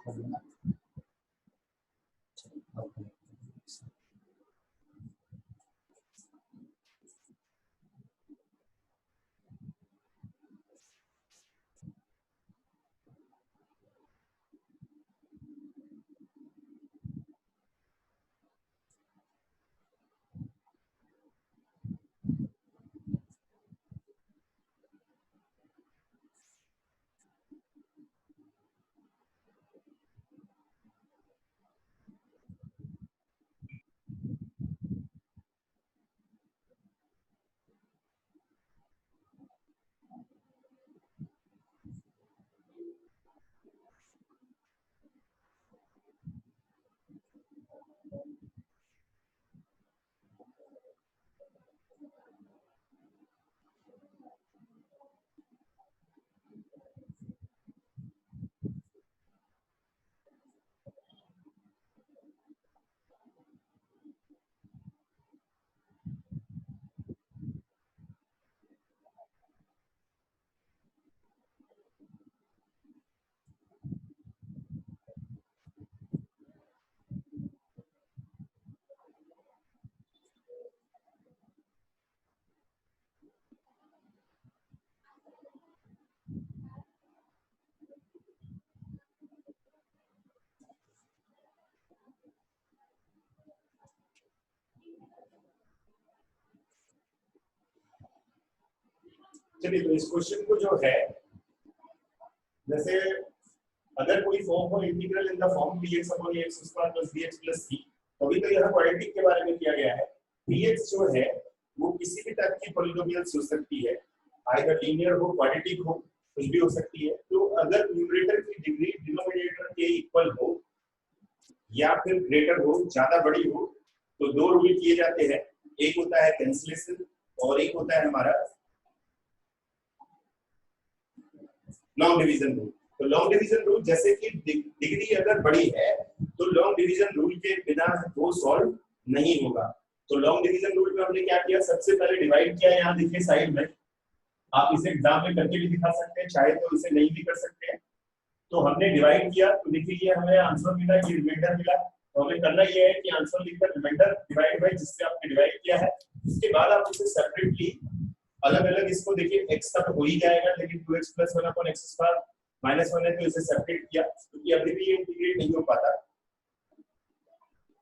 चलिए, तो इस क्वेश्चन को जो है, जैसे अगर कोई फॉर्म हो integral in the form dx upon ax square plus bx plus c, तो अभी तो यहाँ क्वाड्रेटिक के बारे में किया गया है। dx जो है वो किसी भी टाइप की पॉलिनोमियल्स हो सकती है, आइदर लीनियर हो, क्वाड्रेटिक हो, कुछ भी हो सकती है। तो अगर न्यूमरेटर की डिग्री डिनोमिनेटर के इक्वल हो या फिर ग्रेटर हो, ज्यादा बड़ी हो, तो दो रूल किए जाते हैं। एक होता है कैंसिलेशन और एक होता है हमारा लॉन्ग डिवीजन रूल। तो लॉन्ग डिवीजन रूल, जैसे कि डिग्री अगर बड़ी है तो लॉन्ग डिवीजन रूल के बिना वो सॉल्व नहीं होगा। तो लॉन्ग डिवीजन रूल में हमने क्या किया, सबसे पहले डिवाइड किया, यहाँ देखिए साइड में, आप इसे एग्जाम में करके भी दिखा सकते हैं, चाहे तो इसे नहीं भी कर सकते हैं। तो हमने डिवाइड किया, तो देखिए ये हमें आंसर मिला, ये रिमाइंडर मिला। तो हमें करना ये है कि आंसर लिखकर रिमाइंडर डिवाइड बाय जिससे आपने डिवाइड किया है, उसके बाद आप इसे सेपरेटली अलग अलग, इसको देखिए x का तो हो ही जाएगा, लेकिन 2x + 1 / x स्क्वायर -1 है तो इसे सेपरेट किया, क्योंकि अभी भी ये इंटीग्रेट नहीं हो पाता।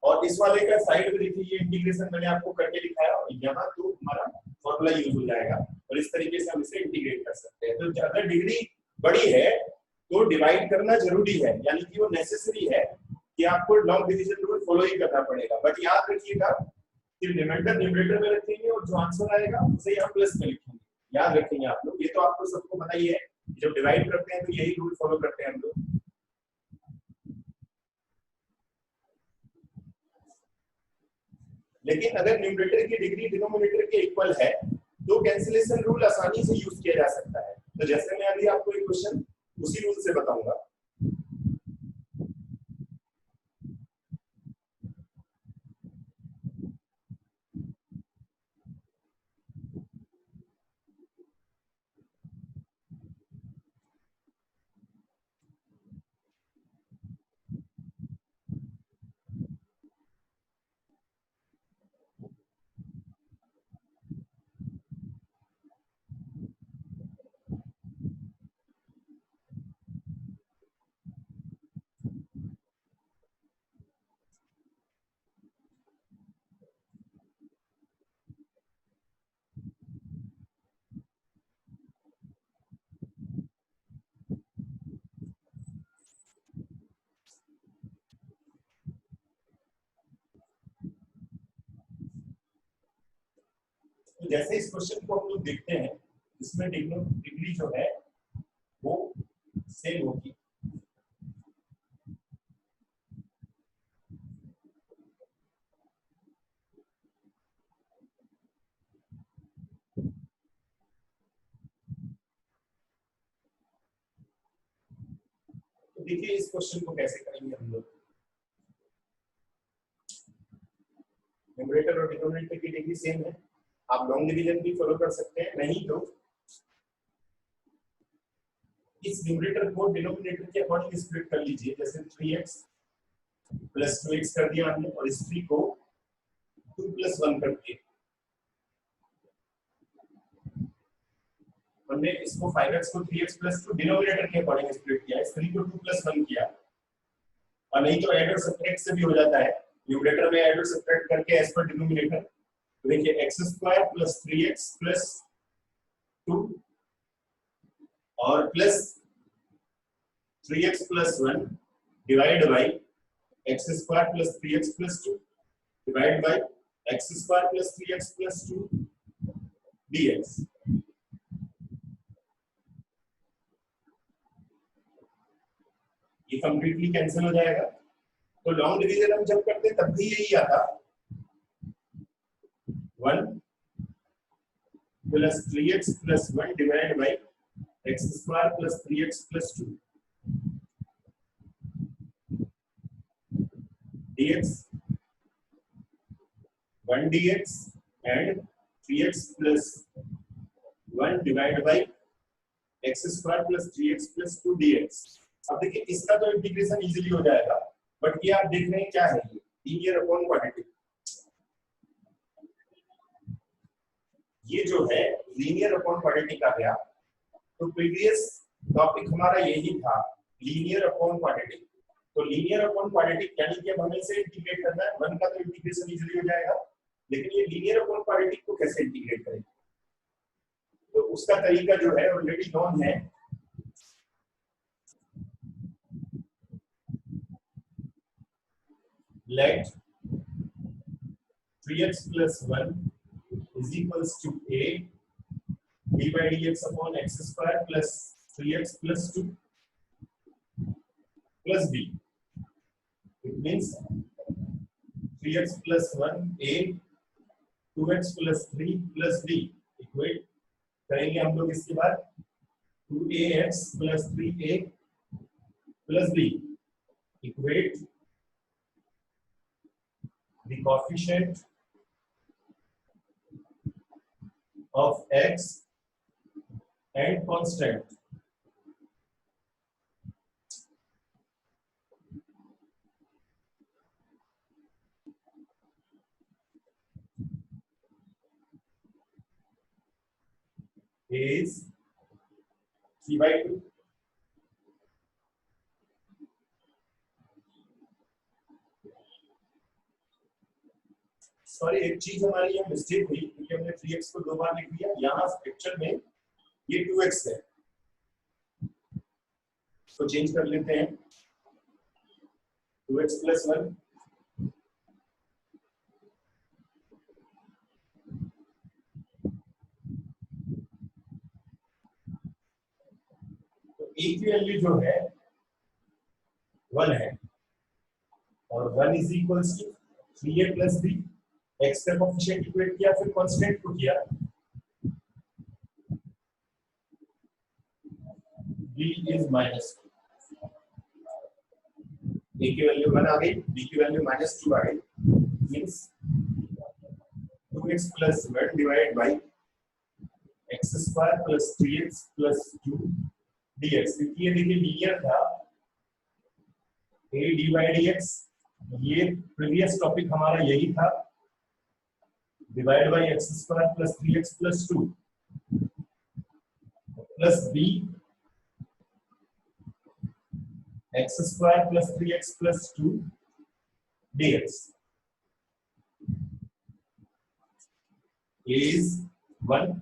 और इस वाले का साइड में देखिए ये इंटीग्रेशन मैंने आपको करके दिखाया, और यहाँ तो हमारा फॉर्मूला यूज हो जाएगा, और इस तरीके से हम इसे इंटीग्रेट कर सकते हैं। तो अगर डिग्री बड़ी है तो डिवाइड करना जरूरी है, यानी कि वो नेसेसरी है कि आपको लॉन्ग डिवीजन रूल फॉलो ही करना पड़ेगा। बट याद रखिएगा कि रिमाइंडर न्यूमरेटर में रखेंगे और जो आंसर आएगा उसे यहाँ प्लस में लिखेंगे, याद रखेंगे आप लोग। ये तो आपको सबको पता ही है, जब डिवाइड करते हैं तो यही रूल फॉलो करते हैं हम लोग। लेकिन अगर न्यूमरेटर की डिग्री डिनोमिनेटर के इक्वल है तो कैंसिलेशन रूल आसानी से यूज किया जा सकता है। तो जैसे मैं अभी आपको एक क्वेश्चन उसी रूल से बताऊंगा। तो जैसे इस क्वेश्चन को हम लोग देखते हैं, इसमें डिग्री जो है वो सेम होगी। तो देखिए इस क्वेश्चन को कैसे करेंगे हम लोग। न्यूमरेटर और डिनोमिनेटर की डिग्री सेम है, आप लॉन्ग डिवीजन भी फॉलो कर सकते हैं, नहीं तो इस न्यूमरेटर को डिनोमिनेटर के अकॉर्डिंग स्प्लिट कर लीजिए, जैसे 3x प्लस 2x कर दिया हमने और इस 3 को 2 प्लस 1 कर दिए। हमने इसको 5x को 3x प्लस 2 डिनोमिनेटर के अकॉर्डिंग स्प्लिट किया, इस 3 को 2 प्लस 1 किया, और नहीं तो ऐड और सब्ट्रैक्ट से भी हो जाता है। न्यूमरेटर में ऐड और सब्ट्रैक्ट करके एज पर डिनोमिनेटर, तो देखिए x square plus 3x plus 2 और plus 3x plus 1 divide by x square plus 3x plus 2 divide by x square plus 3x plus 2 dx। ये कंप्लीटली कैंसिल हो जाएगा। तो लॉन्ग डिवीजन हम जब करते हैं तब भी यही आता, 1 plus 3x plus 1 divide by x square plus 3x plus 2 dx, 1 dx and 3x plus 1 divided by x square plus 3x plus 2 dx। अब देखिए इसका तो इंटीग्रेशन इजीली हो जाएगा, बट ये आप देख रहे हैं क्या है, ये लीनियर अपॉन क्वाड्रेटिक। ये जो है लीनियर अपॉन क्वाड्रेटिक आ गया। तो प्रीवियस टॉपिक हमारा यही था, लीनियर अपॉन क्वाड्रेटिक। तो लीनियर अपॉन क्वाड्रेटिक यानी कि अब हमें इसे इंटीग्रेट करना है, 1 का तो इंटीग्रेशन इजीली हो जाएगा, लेकिन ये लीनियर अपॉन क्वाड्रेटिक को कैसे इंटीग्रेट करें, तो उसका तरीका जो है ऑलरेडी नोन है। Let 3x plus 1 is equals to a d by dx upon x square plus 3x plus 2 plus b. It means 3x plus 1 a 2x plus 3 plus b equate करेंगे हम लोग इसके बाद 2ax plus 3a plus b equate the coefficient of x and constant. Is 3/2. Sorry, एक चीज हमारी यहाँ mistake हुई क्योंकि हमने 3x को 2 बार लिख दिया, यहाँ एक्चुअल में ये 2x है, तो चेंज कर लेते हैं 2x plus 1 तो a की वैल्यू जो है 1 है और 1 is equals to 3a plus b, x का कोएफिशिएंट इक्वेट किया, फिर कांस्टेंट को किया, b इज -2, a की वैल्यू 1 आ गई, b की वैल्यू -2 आ गई, means 2x plus 1 divided by x square plus 3x plus 2 dx। क्योंकि ये देखिए लीनियर था, a d by dx, ये प्रीवियस टॉपिक हमारा यही था, divide by x square plus 3x plus 2 plus b x square plus 3x plus 2 dx is 1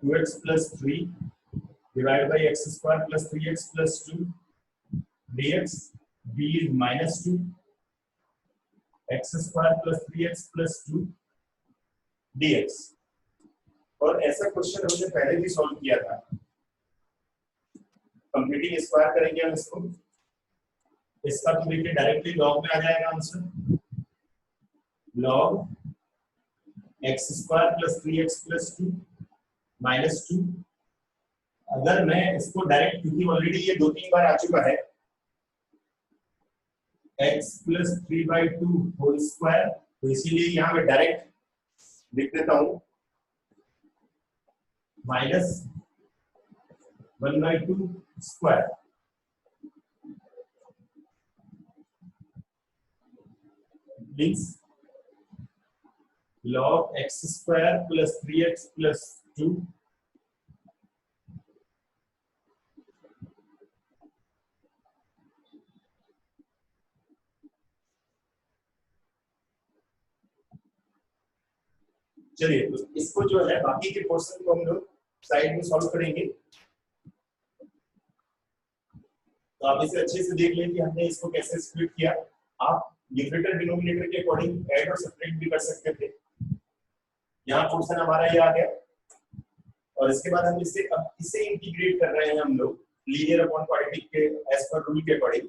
2x plus 3 divided by x square plus 3x plus 2 dx, b is -2 x square plus 3x plus 2 dx। और ऐसा question हमने पहले भी solve किया था, completing square करेंगे हम इसको, इसका तो देखिए डायरेक्टली लॉग में आ जाएगा answer, log x square plus 3x plus 2 -2। अगर मैं इसको डायरेक्ट, क्योंकि ऑलरेडी ये 2-3 बार आ चुका है, x प्लस 3/2 होल स्क्वायर, तो इसीलिए यहाँ मैं डायरेक्ट लिख देता हूँ minus 1/2 square means log x square plus 3x plus 2 चलिए तो इसको जो है बाकी के क्वेश्चन को हम लोग साइड में सॉल्व करेंगे। तो आप इसे अच्छे से देख लें कि हमने इसको कैसे स्प्लिट किया। आप न्यूमरेटर डिनोमिनेटर के अकॉर्डिंग ऐड और सब्ट्रैक्ट भी कर सकते थे। यहाँ पोर्शन हमारा ये आ गया और इसके बाद हम इसे इंटीग्रेट कर रहे हैं हम लोग लीनियर अपॉन क्वाड्रेटिक के एज पर रूल के according.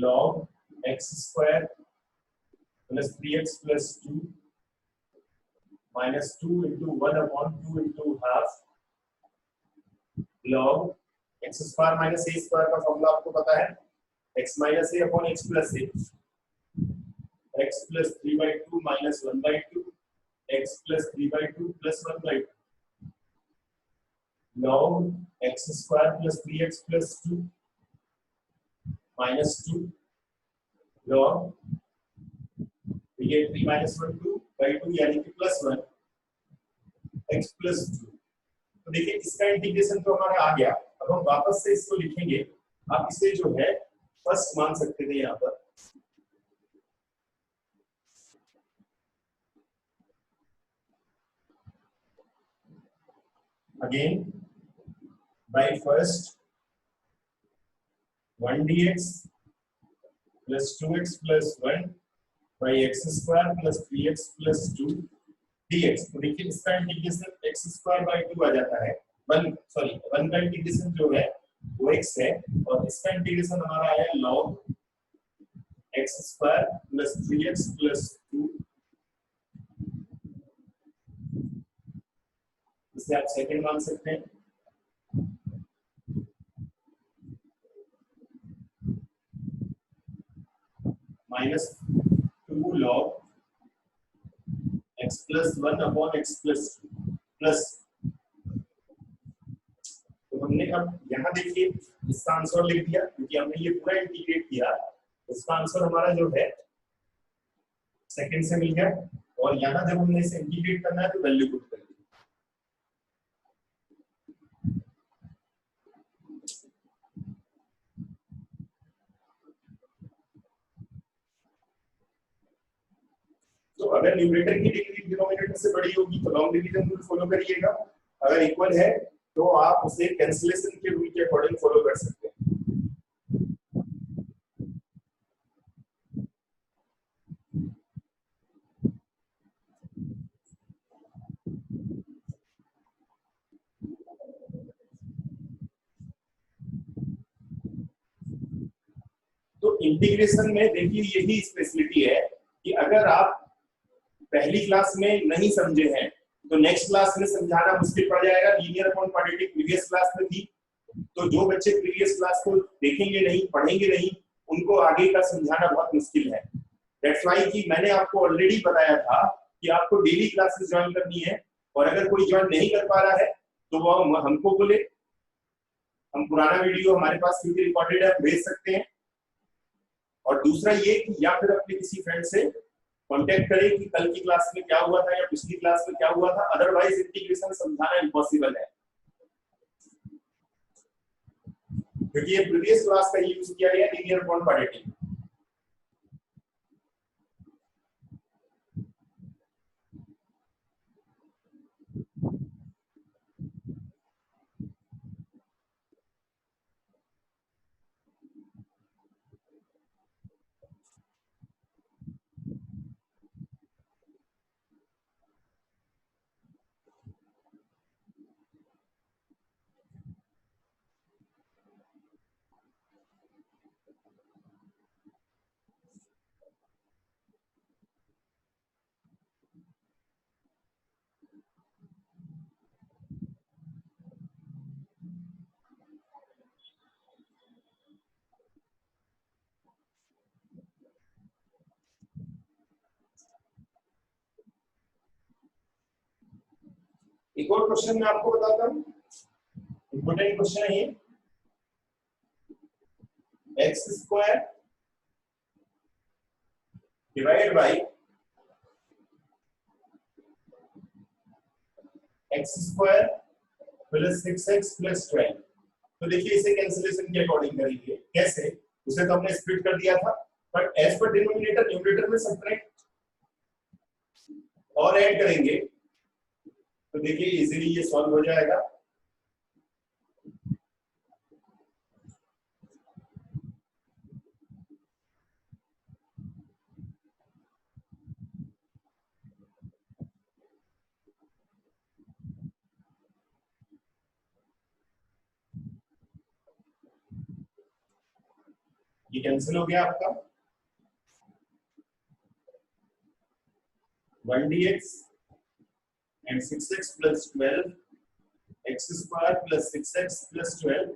log x square plus 3x plus 2 minus 2 into 1 upon 2 into half log x square minus a square का फॉर्मूला आपको पता है x minus a upon x plus a x plus 3/2 minus 1/2 x plus 3/2 plus 1/2 log x square plus 3x plus 2 minus 2 log ये 3 minus 1 2/2 यानी कि plus 1 x plus 2। तो देखिए इसका इंटीग्रेशन तो हमारा आ गया। अब हम वापस से इसको लिखेंगे। आप इसे जो है फर्स्ट मान सकते थे यहाँ पर again by first 1 dx plus 2x plus 1 by x square plus 3x plus 2 dx। तो देखिए इसका इंटीग्रेशन x square by 2 आ जाता है 1 का इंटीग्रेशन जो है वो x है और इसका इंटीग्रेशन हमारा है log x square plus 3x plus 2। इसे आप सेकंड मान सकते हैं। minus 2 log x plus 1 upon x plus 2 plus। तो हमने अब यहाँ देखिए इसका आंसर लिख दिया क्योंकि हमने ये पूरा इंटीग्रेट किया। इसका आंसर हमारा जो है सेकंड से मिल गया और यहाँ जब हमने इसे इंटीग्रेट करना है तो वैल्यू पुट कर दी। तो अगर न्यूमरेटर की डिग्री डिनोमिनेटर से बड़ी होगी तो लॉन्ग डिवीजन रूल फॉलो करिएगा। अगर इक्वल है तो आप उसे कैंसिलेशन के रूल के अकॉर्डिंग फॉलो कर सकते हैं। तो इंटीग्रेशन में देखिए यही स्पेशलिटी है कि अगर आप पहली क्लास में नहीं समझे हैं तो नेक्स्ट क्लास में समझाना मुश्किल पड़ जाएगा। Linear upon quadratic previous class में थी तो जो बच्चे प्रीवियस क्लास को देखेंगे नहीं पढ़ेंगे नहीं उनको आगे का समझाना बहुत मुश्किल है। दैट्स व्हाई कि मैंने आपको ऑलरेडी बताया था कि आपको डेली क्लासेस ज्वाइन करनी है और अगर कोई ज्वाइन नहीं कर पा रहा है तो वो हमको बोले। हम पुराना वीडियो हमारे पास क्योंकि रिकॉर्डेड है भेज सकते हैं। और दूसरा ये कि या फिर अपने किसी फ्रेंड से कांटेक्ट करें कि कल की क्लास में क्या हुआ था या पिछली क्लास में क्या हुआ था। अदरवाइज इंटीग्रेशन समझाना इम्पॉसिबल है क्योंकि ये प्रीवियस क्लास का यूज किया गया लीनियर अपॉन क्वाड्रेटिक। एक और क्वेश्चन मैं आपको बताता हूँ, इंपॉर्टेंट क्वेश्चन है ये। X square divide by x square plus 6x plus 12। तो देखिए इसे कैंसिलेशन के अकॉर्डिंग करेंगे। कैसे? उसे तो हमने स्प्लिट कर दिया था, but as per denominator numerator में सब्ट्रैक्ट और ऐड करेंगे तो देखिए इजीली ये सॉल्व हो जाएगा। ये कैंसिल हो गया आपका 1 dx and 6x plus 12 x square plus 6x plus 12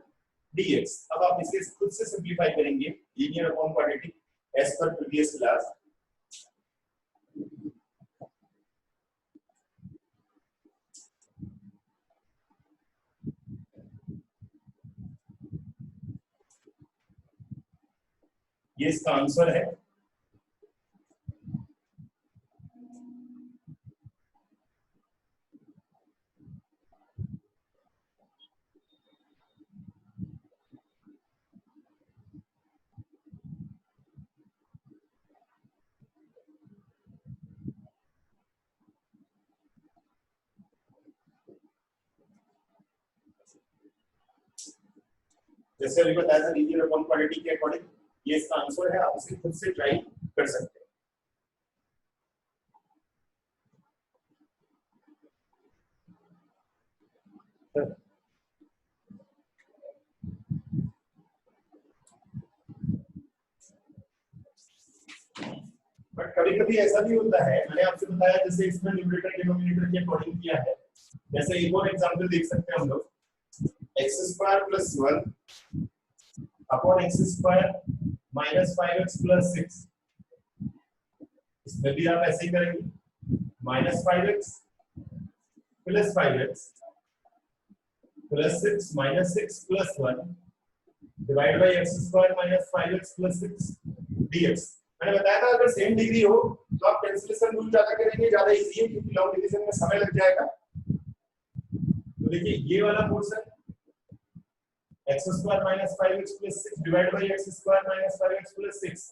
dx। अब आप इसे खुद से सिंपलीफाई करेंगे linear upon quadratic as per previous class. ये इसका आंसर है। जैसे अभी बताया था लीनियर अपॉन क्वाड्रेटिक के अकॉर्डिंग ये इसका आंसर है। आप इसे खुद से ट्राई कर सकते हैं। बट कभी कभी ऐसा भी होता है, मैंने आपसे बताया जैसे इसमें न्यूमरेटर डिनोमिनेटर के अकॉर्डिंग किया है। जैसे एक और एग्जांपल देख सकते हैं हम लोग, x square plus 1 upon x square minus 5x plus 6। इसमें भी आप ऐसे ही करेंगे, minus 5x plus 5x plus 6 minus 6 plus 1 divide by x square minus 5x plus 6 dx। मैंने बताया था अगर सेम डिग्री हो तो आप कैंसिलेशन रूल ज्यादा करेंगे, ज्यादा इजी है क्योंकि लॉन्ग डिवीजन में समय लग जाएगा। तो देखिए ये वाला portion x square minus 5x plus 6 divide by x square minus 5x plus 6,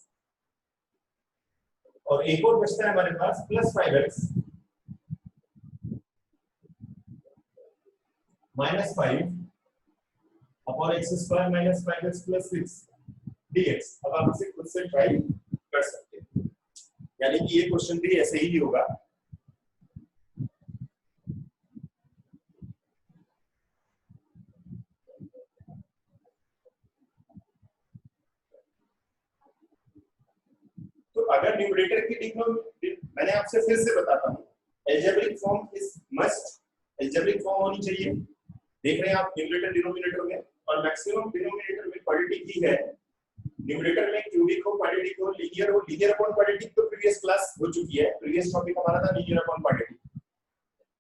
और एक और बचता है हमारे पास plus 5x minus 5 upon x square minus 5x plus 6 dx। अब आप इसे खुद से ट्राई कर सकते हैं, यानी कि ये क्वेश्चन भी ऐसे ही होगा। तो अगर न्यूमरेटर की डिग्री, मैंने आपसे फिर से बताता हूँ, algebraic form is must, algebraic form होनी चाहिए। देख रहे हैं आप न्यूमरेटर डिनोमिनेटर में, और मैक्सिमम डिनोमिनेटर में क्वाड्रेटिक ही है। न्यूमरेटर में क्यूबिक हो, क्वाड्रेटिक हो, लीनियर हो। लीनियर अपॉन क्वाड्रेटिक तो प्रीवियस क्लास हो चुकी है, प्रीवियस टॉपिक हमारा था लीनियर अपॉन क्वाड्रेटिक,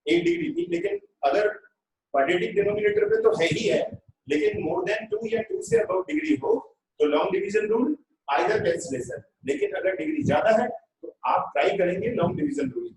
1 डिग्री थी। लेकिन अगर क्वाड्रेटिक डिनोमिनेटर पे तो है ही है, लेकिन मोर देन 2 या 2 से अबव डिग्री हो तो long division rule either cancellation. लेकिन अगर डिग्री ज्यादा है तो आप ट्राई करेंगे लॉन्ग डिवीजन रूल।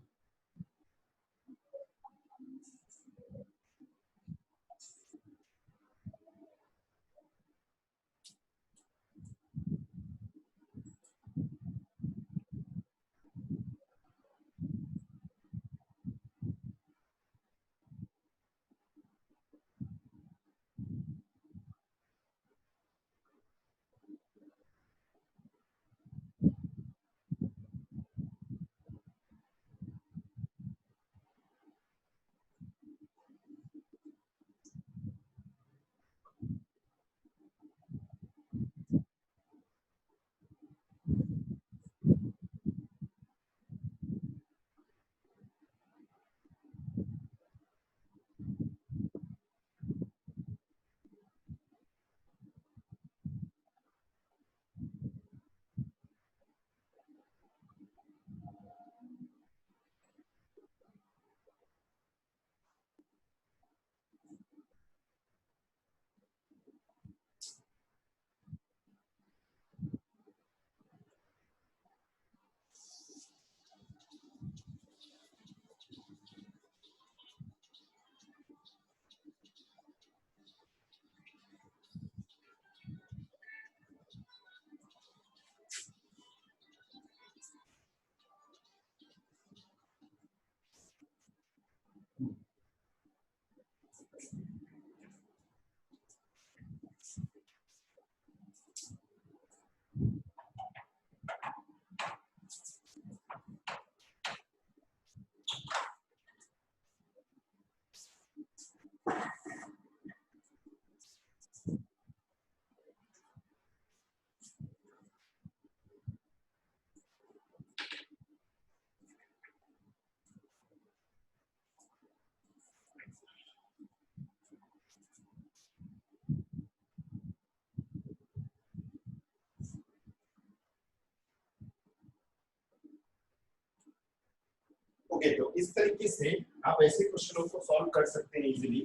ओके, तो इस तरीके से आप ऐसे क्वेश्चनों को सॉल्व कर सकते हैं इजीली।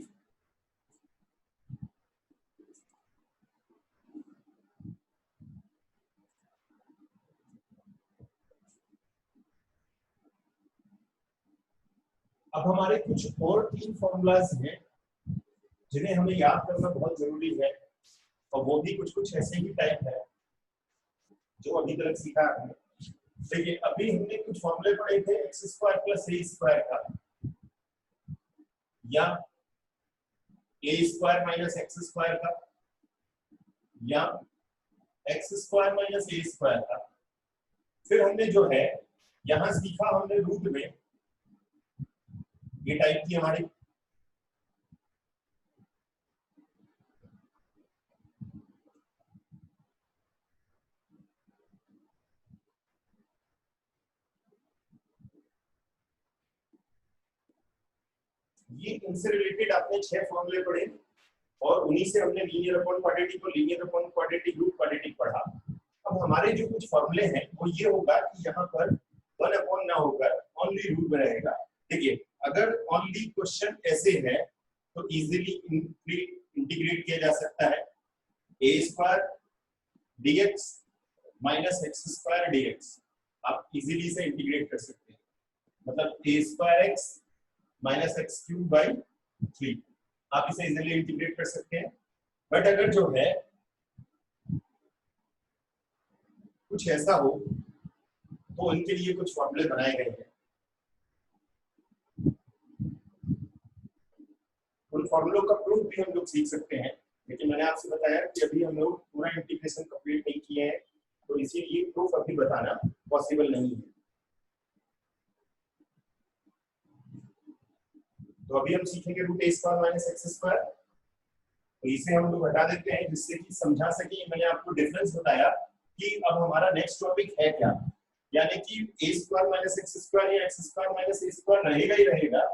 अब हमारे कुछ और 3 फॉर्मूलाज हैं जिन्हें हमें याद करना बहुत जरूरी है, और वो भी कुछ कुछ ऐसे ही टाइप है जो अभी तक सीखा है। देखिए, अभी हमने कुछ फॉर्मूले पढ़े थे x square plus a square का, या ए स्क्वायर माइनस एक्स स्क्वायर का, या x square minus a square का। फिर हमने जो है यहां सीखा हमने रूट में ये टाइप की हमारी, ये इनसे रिलेटेड आपने 6 फॉर्मूले पढ़े, और उन्हीं से हमने लीनियर अपॉन क्वाड्रेटिक और linear upon quadratic root quadratic पढ़ा। अब हमारे जो कुछ फॉर्मूले हैं वो ये होगा कि यहाँ पर 1 अपॉन ना होकर ओनली रूट में रहेगा। देखिए, अगर ओनली क्वेश्चन ऐसे है तो इजीली इंटीग्रेट किया जा सकता है। A square dx minus x square dx आप इजीली से इंटीग्रेट कर सकते हैं, मतलब a square x minus x cube by 3 आप इसे इजीली इंटीग्रेट कर सकते हैं। बट अगर जो है कुछ ऐसा हो तो उनके लिए कुछ फॉर्मूले बनाए गए हैं। उन फॉर्मूलों का प्रूफ भी हम लोग सीख सकते हैं, लेकिन मैंने आपसे बताया कि अभी हम लोग पूरा इंटीग्रेशन कंप्लीट नहीं किए हैं, तो इसीलिए प्रूफ अभी बताना पॉसिबल नहीं है। तो अभी हम सीखेंगे root a square minus x square, तो इसे हम लोग हटा देते हैं जिससे कि समझा सके। मैंने आपको डिफरेंस बताया कि अब हमारा नेक्स्ट टॉपिक है क्या, यानी कि a square minus x square या x square minus a square रहेगा ही रहेगा,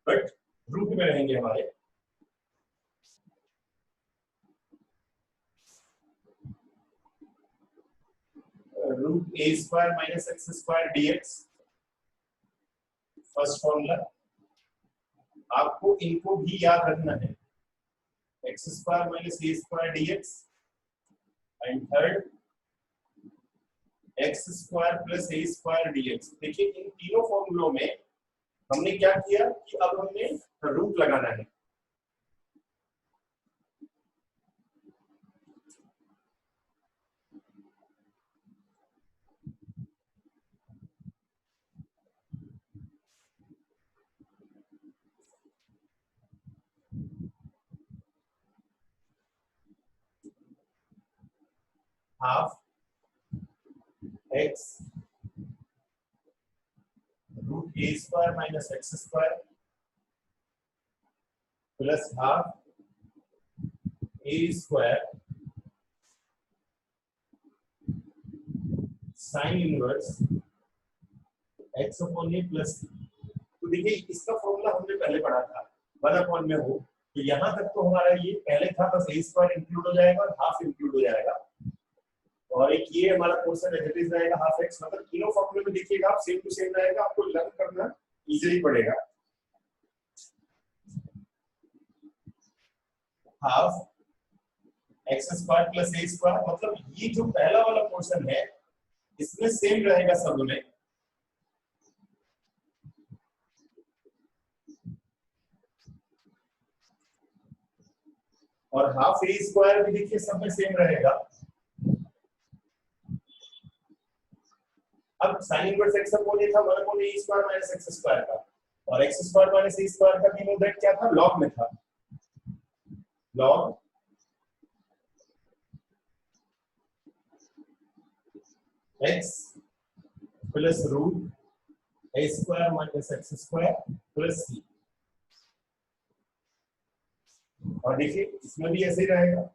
बट रूट में रहेंगे हमारे। Root a square minus x square dx first formula, आपको इनको भी याद रखना है, x square minus a square dx, and third x square plus a square dx। देखिए, इन तीनों फॉर्मूलों में हमने क्या किया कि अब हमने रूट लगाना है। Half x root a square minus x square plus half a square sine inverse x upon a plus. तो देखिए, इसका फॉर्मूला हमने पहले पढ़ा था, 1 अपॉन में हो, तो यहाँ तक तो हमारा ये पहले था, बस ए स्क्वायर इंक्लूड हो जाएगा और हाफ इंक्लूड हो जाएगा, और एक ये हमारा पोर्शन एज इट इज रहेगा हाफ एक्स। मतलब तीनों फॉर्मूले में देखिएगा आप सेम टू सेम रहेगा, आपको लर्न करना इजीली पड़ेगा। Half x square plus a square, मतलब ये जो पहला वाला पोर्शन है इसमें सेम रहेगा सब में, और हाफ ए स्क्वायर भी देखिए सब में सेम रहेगा। अब sine inverse x upon a था 1 upon a square minus x square का, और x square minus a square का भी दैट क्या था, लॉग में था, log x plus root a square minus x square plus c. और देखिए इसमें भी ऐसे ही रहेगा,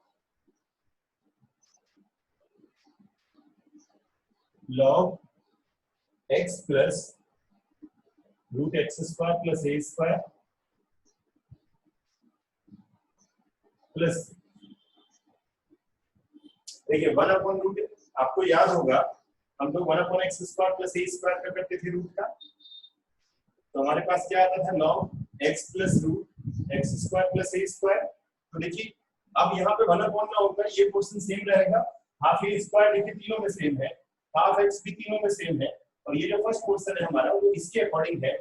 log x plus root x square plus a square plus, देखिए 1 अपॉन रूट, आपको याद होगा हम लोग 1 upon x square plus a square का करते थे रूट का, तो हमारे पास क्या आता था log x plus root x square plus a square. तो देखिए अब यहाँ पे 1/ना होगा, ये पोर्शन सेम रहेगा, हाफ ए स्क्वायर देखिए तीनों में सेम है, हाफ एक्स भी तीनों में सेम है, और ये जो फर्स्ट पोर्शन है हमारा वो इसके अकॉर्डिंग है,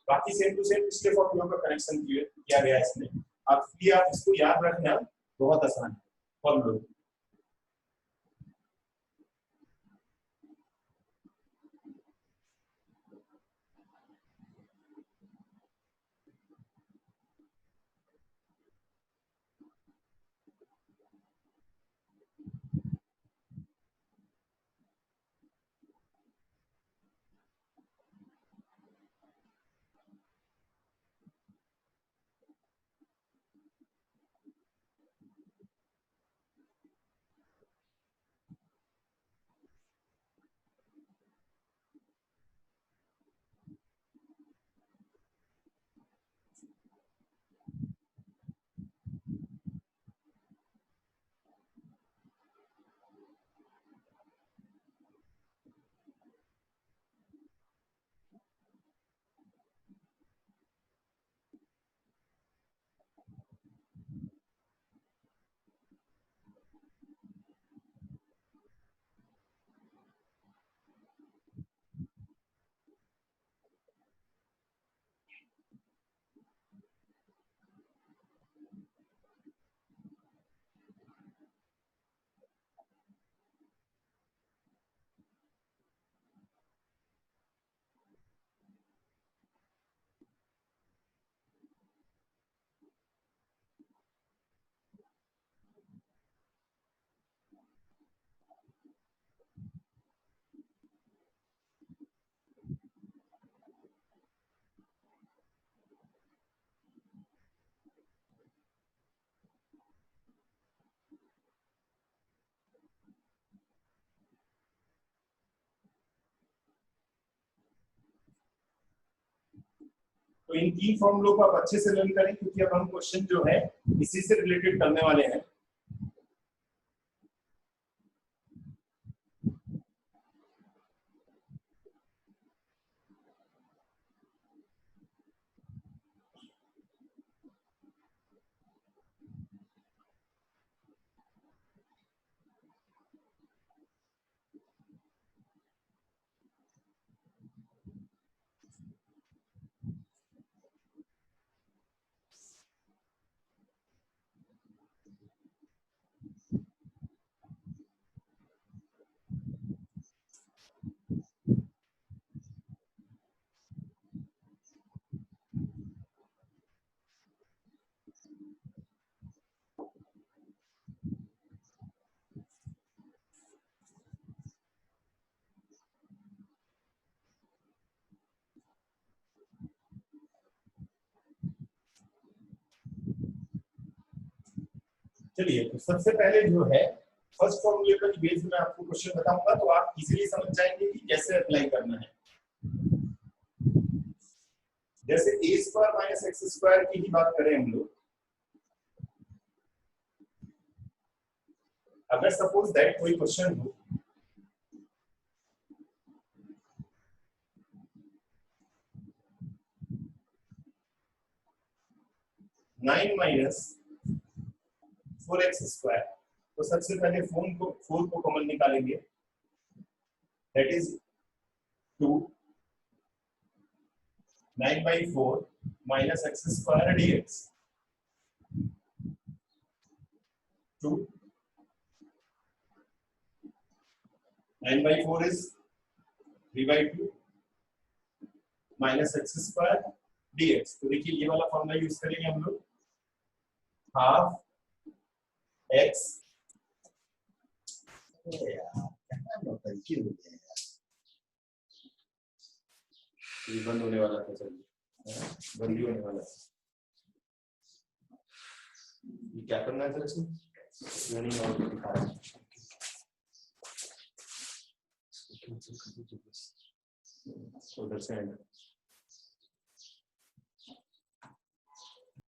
बाकी सेम टू सेम पिछले फॉर्मूलों का कनेक्शन किया गया है इसमें। आप इसको याद रखना बहुत आसान है फॉर्मूलों। तो इन तीन फॉर्मूलों को आप अच्छे से लर्न करें, क्योंकि अब हम क्वेश्चन जो है इसी से रिलेटेड करने वाले हैं। चलिए तो सबसे पहले जो है फर्स्ट फॉर्मूले पर बेस में आपको क्वेश्चन बताऊंगा, तो आप इजीली समझ जाएंगे कि कैसे अप्लाई करना है। जैसे ए स्क्वायर माइनस एक्स स्क्वायर की ही बात करें हम लोग, अगर सपोज दैट कोई क्वेश्चन हो नाइन माइनस 4x स्क्वायर, तो सबसे पहले 4 को कॉमन निकालेंगे, that is 2, 9/4 minus x square dx, 2 9/4 is 3/2 minus x square dx। तो देखिए ये वाला फॉर्मूला यूज करेंगे हम लोग, हाफ x बंद होने वाला था, चलिए बंद ही होने वाला था। ये क्या करना है इसमें, रनिंग आउट दिखा रहा है, उधर से